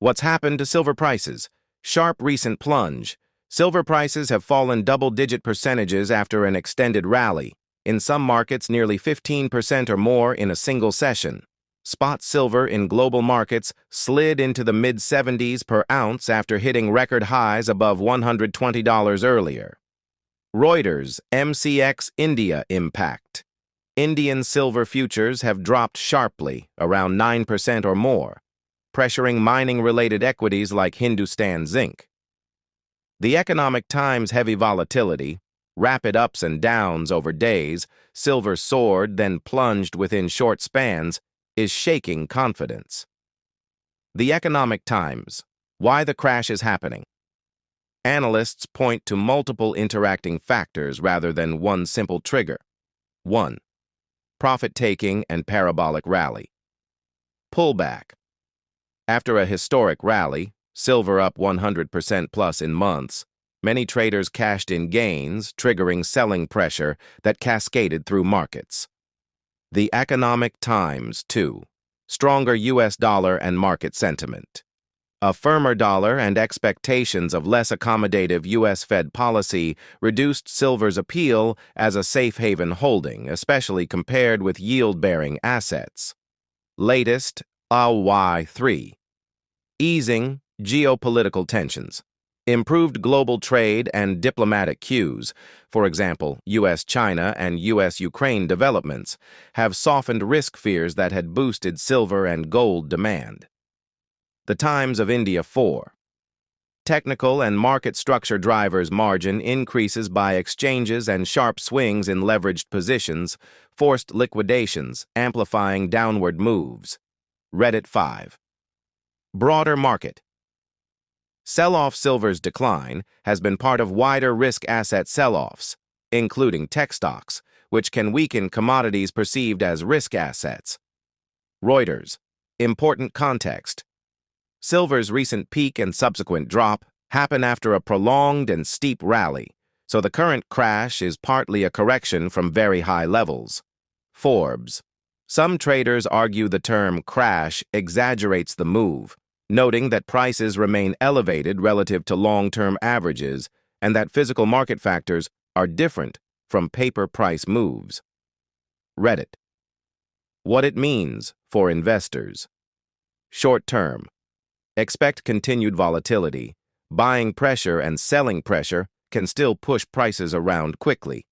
What's happened to silver prices? Sharp recent plunge. Silver prices have fallen double-digit percentages after an extended rally, in some markets nearly 15% or more in a single session. Spot silver in global markets slid into the mid-70s per ounce after hitting record highs above $120 earlier. Reuters, MCX India impact. Indian silver futures have dropped sharply, around 9% or more, pressuring mining-related equities like Hindustan Zinc. The Economic Times' heavy volatility, rapid ups and downs over days, silver soared then plunged within short spans, is shaking confidence. The Economic Times, why the crash is happening. Analysts point to multiple interacting factors rather than one simple trigger. 1. Profit-taking and parabolic rally. Pullback. After a historic rally, silver up 100% plus in months, many traders cashed in gains, triggering selling pressure that cascaded through markets. The Economic Times, 2. Stronger U.S. dollar and market sentiment. A firmer dollar and expectations of less accommodative U.S. Fed policy reduced silver's appeal as a safe haven holding, especially compared with yield-bearing assets. Latest, AY3. Easing geopolitical tensions. Improved global trade and diplomatic cues, for example, U.S.-China and U.S.-Ukraine developments, have softened risk fears that had boosted silver and gold demand. The Times of India 4. Technical and market structure drivers margin increases by exchanges and sharp swings in leveraged positions, forced liquidations, amplifying downward moves. Reddit 5. Broader market. Sell-off silver's decline has been part of wider risk asset sell-offs, including tech stocks, which can weaken commodities perceived as risk assets. Reuters. Important context. Silver's recent peak and subsequent drop happen after a prolonged and steep rally, so the current crash is partly a correction from very high levels. Forbes. Some traders argue the term crash exaggerates the move, noting that prices remain elevated relative to long-term averages and that physical market factors are different from paper price moves. Reddit. What it means for investors. Short-term. Expect continued volatility. Buying pressure and selling pressure can still push prices around quickly.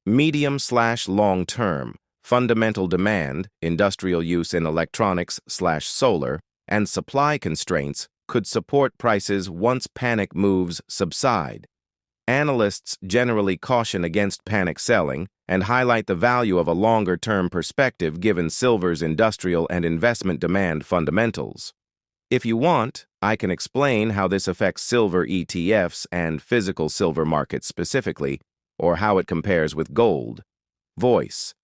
Medium/long-term. Fundamental demand, industrial use in electronics/solar, and supply constraints could support prices once panic moves subside. Analysts generally caution against panic selling and highlight the value of a longer-term perspective given silver's industrial and investment demand fundamentals. If you want, I can explain how this affects silver ETFs and physical silver markets specifically, or how it compares with gold. Voice.